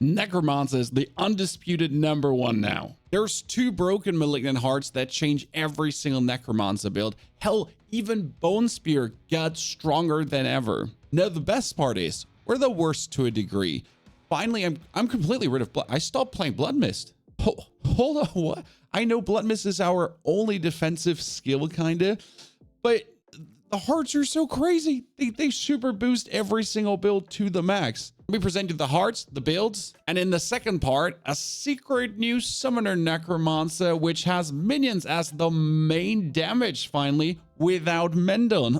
Necromancer is the undisputed #1 now. There's 2 broken Malignant Hearts that change every single Necromancer build. Hell, even Bone Spear got stronger than ever. Now the best part is, we're the worst to a degree. Finally, I'm completely rid of blood. I stopped playing Blood Mist. Hold on, what? I know Blood Mist is our only defensive skill, kinda, but the hearts are so crazy. They super boost every single build to the max. We present you the hearts, the builds, and in the second part, a secret new summoner Necromancer, which has minions as the main damage finally, without Mendon.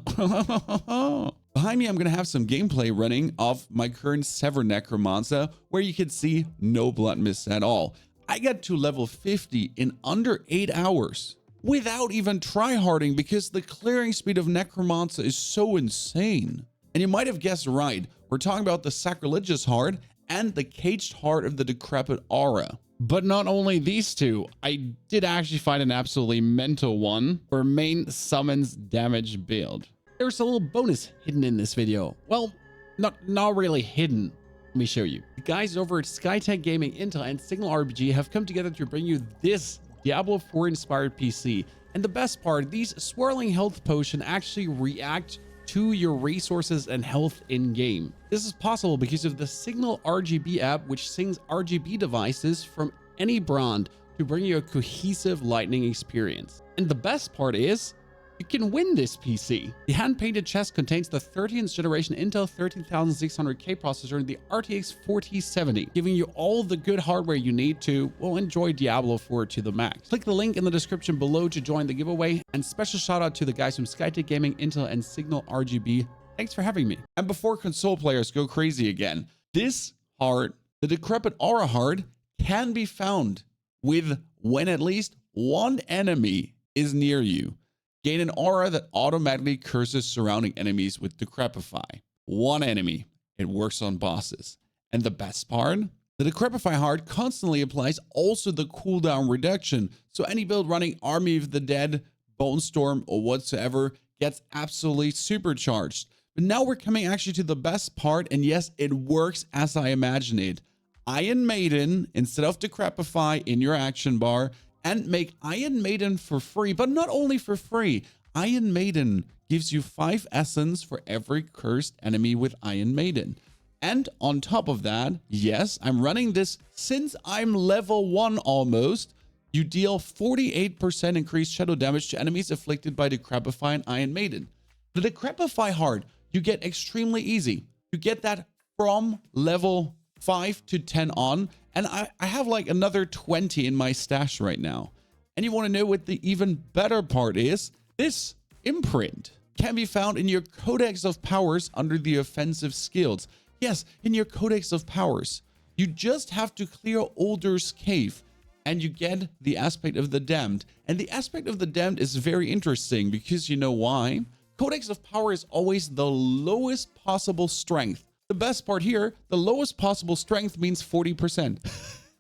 Behind me, I'm going to have some gameplay running of my current Sever Necromancer, where you can see no blood mist at all. I got to level 50 in under 8 hours. Without even tryharding, because the clearing speed of Necromancer is so insane. And you might have guessed right, we're talking about the Sacrilegious Heart and the Caged Heart of the Decrepit Aura. But not only these two, I did actually find an absolutely mental one for main summons damage build. There's a little bonus hidden in this video. Well, not really hidden. Let me show you. The guys over at Skytech Gaming, Intel, and Signal RPG have come together to bring you this Diablo 4 inspired PC. And the best part, these swirling health potions actually react to your resources and health in game. This is possible because of the Signal RGB app, which syncs RGB devices from any brand to bring you a cohesive lightning experience. And the best part is, you can win this PC. The hand-painted chest contains the 13th generation Intel 13600K processor and the RTX 4070, giving you all the good hardware you need to, well, enjoy Diablo 4 to the max. Click the link in the description below to join the giveaway, and special shout out to the guys from Skytech Gaming, Intel, and Signal RGB. Thanks for having me. And before console players go crazy again, this heart, the Decrepit Aura heart, can be found when at least one enemy is near you. Gain an aura that automatically curses surrounding enemies with Decrepify. One enemy. It works on bosses. And the best part? The Decrepify heart constantly applies also the cooldown reduction, so any build running Army of the Dead, Bone Storm, or whatsoever gets absolutely supercharged. But now we're coming actually to the best part, and yes, it works as I imagined it. Iron Maiden instead of Decrepify in your action bar, and make Iron Maiden for free, but not only for free. Iron Maiden gives you 5 essence for every cursed enemy with Iron Maiden. And on top of that, yes, I'm running this since I'm level 1 almost. You deal 48% increased shadow damage to enemies afflicted by Decrepify and Iron Maiden. The Decrepify heart, you get extremely easy. You get that from level 5 to 10 on, and I have like another 20 in my stash right now. And you want to know what the even better part is? This imprint can be found in your Codex of Powers under the offensive skills. Yes, in your Codex of Powers. You just have to clear Older's Cave and you get the Aspect of the Damned. And the Aspect of the Damned is very interesting because you know why? Codex of Power is always the lowest possible strength. The best part here, the lowest possible strength means 40%.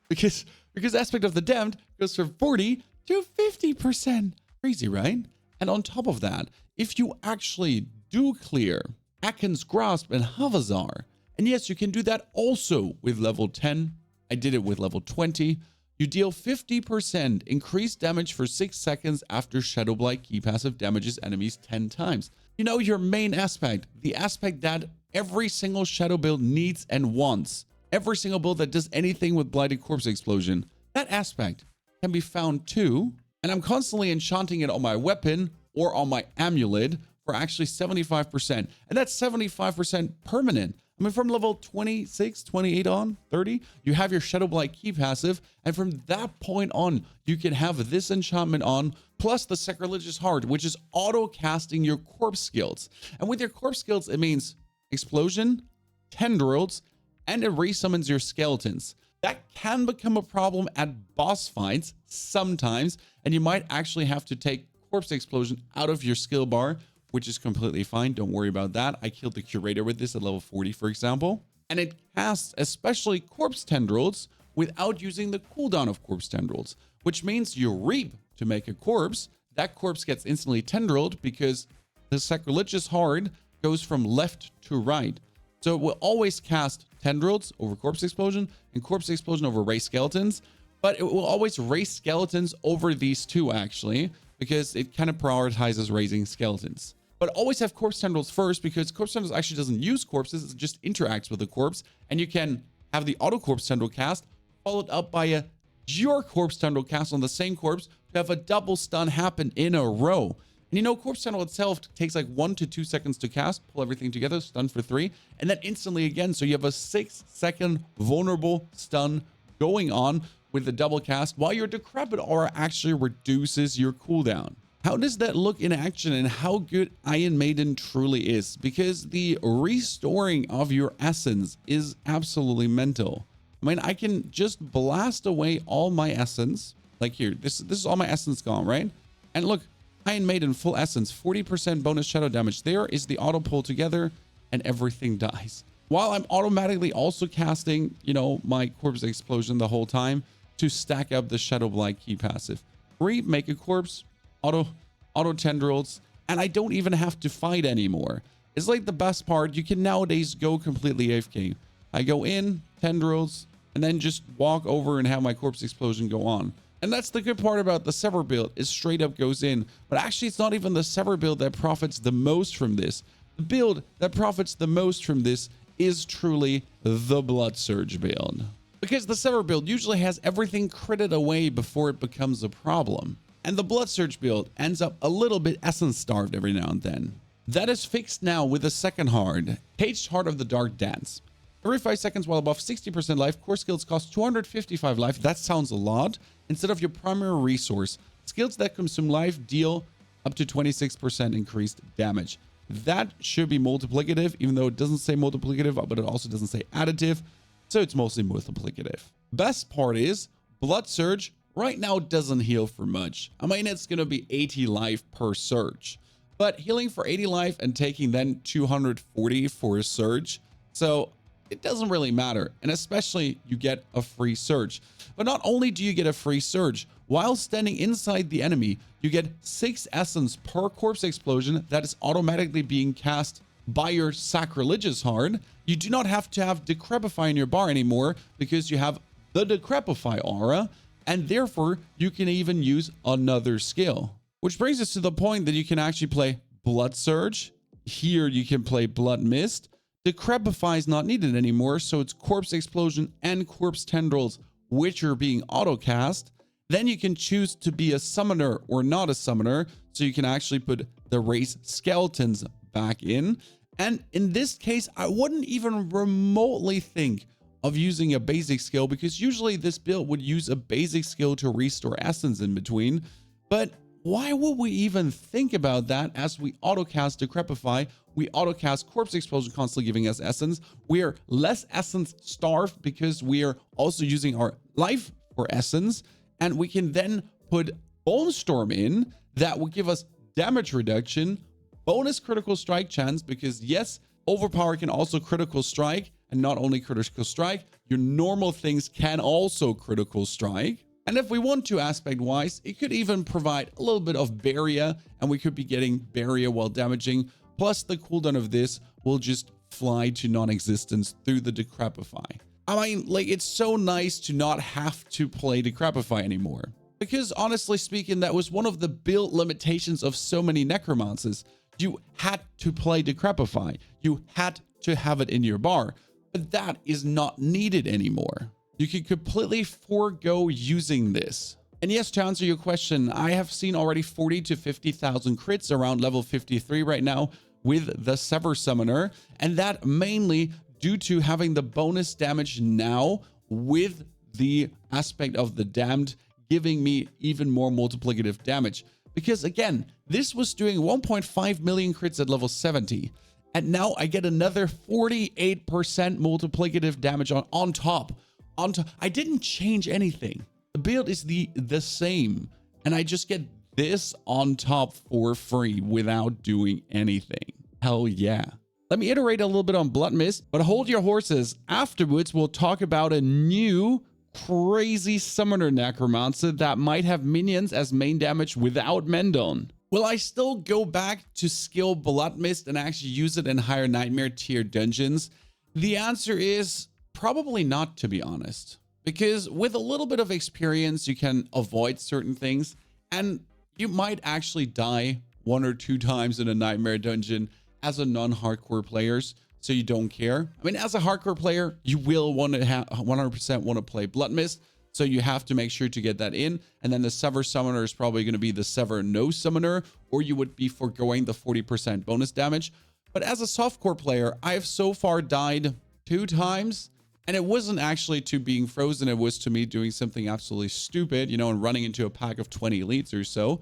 because Aspect of the Damned goes from 40 to 50%. Crazy, right? And on top of that, if you actually do clear Akin's Grasp and Havazar, and yes, you can do that also with level 10. I did it with level 20. You deal 50% increased damage for 6 seconds after Shadowblight key passive damages enemies 10 times. You know, your main aspect, the aspect that every single shadow build needs and wants. Every single build that does anything with Blighted Corpse Explosion. That aspect can be found too. And I'm constantly enchanting it on my weapon or on my amulet for actually 75%. And that's 75% permanent. I mean, from level 26, 28 on, 30, you have your Shadowblight key passive. And from that point on, you can have this enchantment on, plus the Sacrilegious Heart, which is auto-casting your corpse skills. And with your corpse skills, it means Explosion, Tendrils, and it resummons your skeletons. That can become a problem at boss fights sometimes, and you might actually have to take Corpse Explosion out of your skill bar, which is completely fine. Don't worry about that. I killed the Curator with this at level 40, for example. And it casts especially Corpse Tendrils without using the cooldown of Corpse Tendrils, which means you reap to make a corpse. That corpse gets instantly tendrilled because the Sacrilegious Heart goes from left to right. So it will always cast Tendrils over Corpse Explosion and Corpse Explosion over Race Skeletons, but it will always raise Skeletons over these two actually, because it kind of prioritizes raising Skeletons. But always have Corpse Tendrils first, because Corpse Tendrils actually doesn't use corpses, it just interacts with the corpse, and you can have the auto Corpse Tendril cast followed up by your Corpse Tendril cast on the same corpse to have a double stun happen in a row. And you know, Corpse Tendril itself takes like 1 to 2 seconds to cast, pull everything together, stun for 3, and then instantly again. So you have a 6-second vulnerable stun going on with the double cast, while your Decrepit Aura actually reduces your cooldown. How does that look in action, and how good Iron Maiden truly is? Because the restoring of your essence is absolutely mental. I mean, I can just blast away all my essence. Like here, this is all my essence gone, right? And look, Iron Maiden full essence, 40% bonus shadow damage. There is the auto pull together and everything dies. While I'm automatically also casting, you know, my Corpse Explosion the whole time to stack up the Shadow Blight key passive. Make a corpse, auto Tendrils, and I don't even have to fight anymore. It's like the best part. You can nowadays go completely AFK. I go in, Tendrils, and then just walk over and have my Corpse Explosion go on. And that's the good part about the Sever build, is straight up goes in. But actually, it's not even the Sever build that profits the most from this. The build that profits the most from this is truly the Blood Surge build. Because the Sever build usually has everything critted away before it becomes a problem. And the Blood Surge build ends up a little bit essence starved every now and then. That is fixed now with the second hard, Caged Heart of the Dark Dance. Every 5 seconds while above 60% life, core skills cost 255 life. That sounds a lot. Instead of your primary resource, skills that consume life deal up to 26% increased damage. That should be multiplicative, even though it doesn't say multiplicative, but it also doesn't say additive. So it's mostly multiplicative. Best part is Blood Surge right now doesn't heal for much. I mean, it's going to be 80 life per surge, but healing for 80 life and taking then 240 for a surge. So it doesn't really matter. And especially you get a free surge. But not only do you get a free surge, while standing inside the enemy, you get 6 essence per Corpse Explosion that is automatically being cast by your Sacrilegious Hard. You do not have to have Decrepify in your bar anymore, because you have the Decrepify aura, and therefore you can even use another skill. Which brings us to the point that you can actually play Blood Surge. Here you can play Blood Mist. Decrepify is not needed anymore, so it's Corpse Explosion and Corpse Tendrils, which are being auto-cast. Then you can choose to be a summoner or not a summoner, so you can actually put the race skeletons back in. And in this case, I wouldn't even remotely think of using a basic skill, because usually this build would use a basic skill to restore essence in between. But why would we even think about that, as we auto-cast Decrepify? We auto-cast Corpse Explosion, constantly giving us essence. We are less essence starved because we are also using our life for essence. And we can then put Bone Storm in, that will give us damage reduction, bonus critical strike chance, because yes, Overpower can also critical strike, and not only critical strike, your normal things can also critical strike. And if we want to aspect wise, it could even provide a little bit of barrier, and we could be getting barrier while damaging. Plus the cooldown of this will just fly to non-existence through the Decrepify. I mean, like, it's so nice to not have to play Decrepify anymore. Because honestly speaking, that was one of the build limitations of so many Necromancers. You had to play Decrepify. You had to have it in your bar. But that is not needed anymore. You can completely forego using this. And yes, to answer your question, I have seen already 40 to 50,000 crits around level 53 right now with the Sever Summoner. And that mainly due to having the bonus damage now with the aspect of the Damned, giving me even more multiplicative damage. Because again, this was doing 1.5 million crits at level 70. And now I get another 48% multiplicative damage on top. I didn't change anything. The build is the same. And I just get this on top for free without doing anything. Hell yeah. Let me iterate a little bit on Blood Mist, but hold your horses. Afterwards, we'll talk about a new crazy summoner Necromancer that might have minions as main damage without Mendon. Will I still go back to skill Blood Mist and actually use it in higher Nightmare tier dungeons? The answer is probably not, to be honest, because with a little bit of experience, you can avoid certain things, and you might actually die 1 or 2 times in a nightmare dungeon as a non-hardcore players, so you don't care. I mean, as a hardcore player, you will want to have 100% want to play Blood Mist, so you have to make sure to get that in. And then the Sever Summoner is probably going to be the Sever No Summoner, or you would be foregoing the 40% bonus damage. But as a softcore player, I have so far died 2 times. And it wasn't actually to being frozen. It was to me doing something absolutely stupid, you know, and running into a pack of 20 elites or so.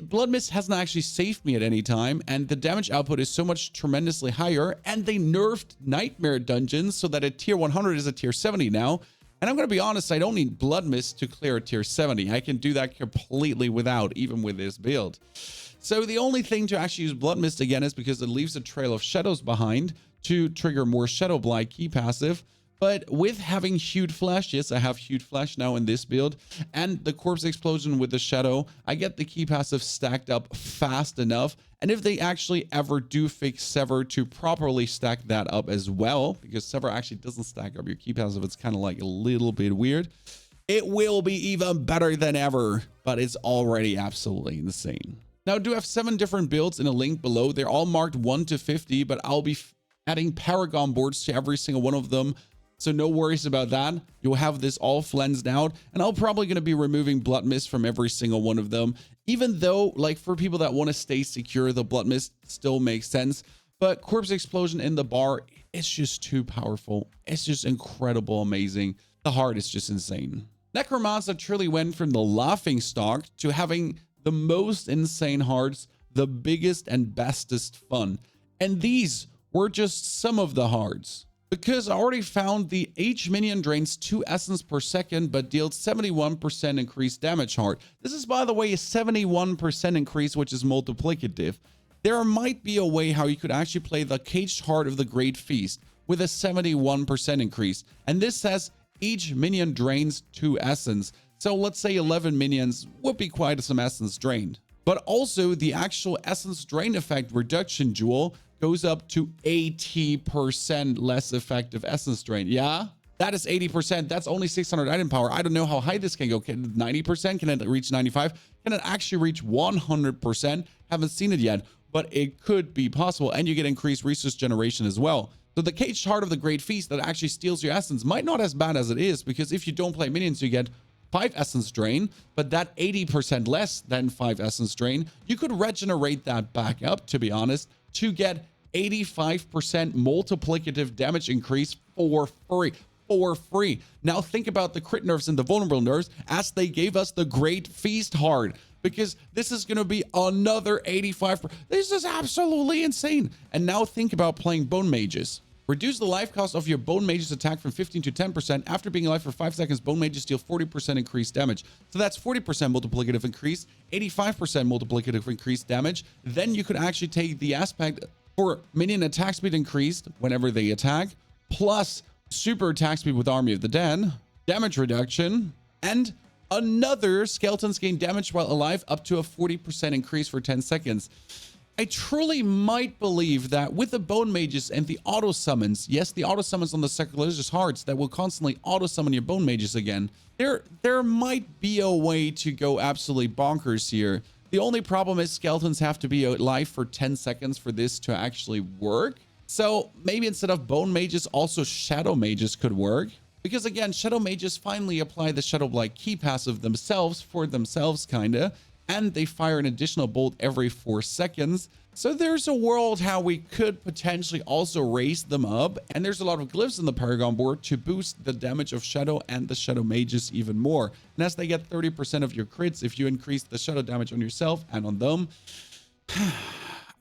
Blood Mist hasn't actually saved me at any time. And the damage output is so much tremendously higher. And they nerfed Nightmare Dungeons so that a tier 100 is a tier 70 now. And I'm going to be honest, I don't need Blood Mist to clear a tier 70. I can do that completely without, even with this build. So the only thing to actually use Blood Mist again is because it leaves a trail of shadows behind to trigger more Shadow Blight key passive. But with having Hued Flesh, yes, I have Hued Flesh now in this build, and the Corpse Explosion with the Shadow, I get the key passive stacked up fast enough. And if they actually ever do fix Sever to properly stack that up as well, because Sever actually doesn't stack up your key passive, it's kind of like a little bit weird, it will be even better than ever, but it's already absolutely insane. Now, I do have 7 different builds in a link below. They're all marked 1 to 50, but I'll be adding Paragon boards to every single one of them. So no worries about that. You'll have this all flensed out, and I'm probably going to be removing Blood Mist from every single one of them, even though, like, for people that want to stay secure, the Blood Mist still makes sense. But Corpse Explosion in the bar, it's just too powerful. It's just incredible, amazing. The heart is just insane. Necromancer truly went from the laughing stock to having the most insane hearts, the biggest and bestest fun. And these were just some of the hearts. Because I already found the each minion drains 2 essence per second, but deals 71% increased damage heart. This is, by the way, a 71% increase, which is multiplicative. There might be a way how you could actually play the Caged Heart of the Great Feast with a 71% increase. And this says each minion drains 2 essence. So let's say 11 minions would be quite some essence drained. But also the actual essence drain effect reduction jewel goes up to 80% less effective essence drain. Yeah, that is 80%. That's only 600 item power. I don't know how high this can go. Can 90%? Can it reach 95? Can it actually reach 100%? Haven't seen it yet, but it could be possible. And you get increased resource generation as well. So the Caged Heart of the Great Feast that actually steals your essence might not as bad as it is, because if you don't play minions, you get 5 essence drain, but that 80% less than 5 essence drain, you could regenerate that back up, to be honest, to get 85% multiplicative damage increase for free. Now think about the crit nerfs and the vulnerable nerfs as they gave us the Great Feast Heart, because this is going to be another 85%. This is absolutely insane. And now think about playing Bone Mages. Reduce the life cost of your Bone Mage's attack from 15 to 10%. After being alive for 5 seconds, Bone Mages deal 40% increased damage. So that's 40% multiplicative increase, 85% multiplicative increased damage. Then you could actually take the aspect for minion attack speed increased whenever they attack, plus super attack speed with Army of the Dead, damage reduction, and another skeletons gain damage while alive up to a 40% increase for 10 seconds. I truly might believe that with the Bone Mages and the auto summons, yes, the auto summons on the sacrilegious hearts that will constantly auto summon your Bone Mages again, there might be a way to go absolutely bonkers here. The only problem is skeletons have to be alive for 10 seconds for this to actually work. So maybe instead of Bone Mages, also Shadow Mages could work. Because again, Shadow Mages finally apply the Shadow Blight key passive themselves for themselves, kinda. And they fire an additional bolt every 4 seconds. So there's a world how we could potentially also raise them up. And there's a lot of glyphs in the Paragon board to boost the damage of Shadow and the Shadow Mages even more. And as they get 30% of your crits, if you increase the Shadow damage on yourself and on them,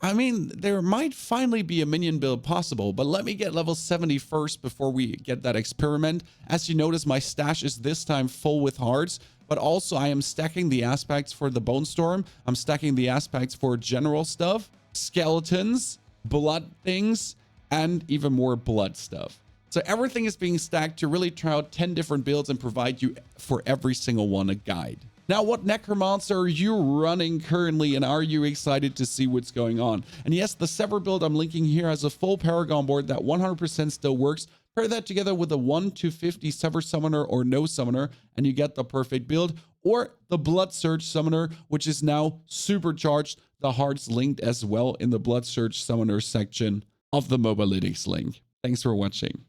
I mean, there might finally be a minion build possible, but let me get level 70 first before we get that experiment. As you notice, my stash is this time full with hearts, but also I am stacking the aspects for the Bone Storm. I'm stacking the aspects for general stuff, skeletons, blood things, and even more blood stuff. So everything is being stacked to really try out 10 different builds and provide you for every single one a guide. Now, what Necromancer are you running currently, and are you excited to see what's going on? And yes, the Sever build I'm linking here has a full Paragon board that 100% still works. Pair that together with a 1-50 Sever Summoner or no Summoner, and you get the perfect build. Or the Blood Surge Summoner, which is now supercharged. The hearts linked as well in the Blood Surge Summoner section of the Mobalytics link. Thanks for watching.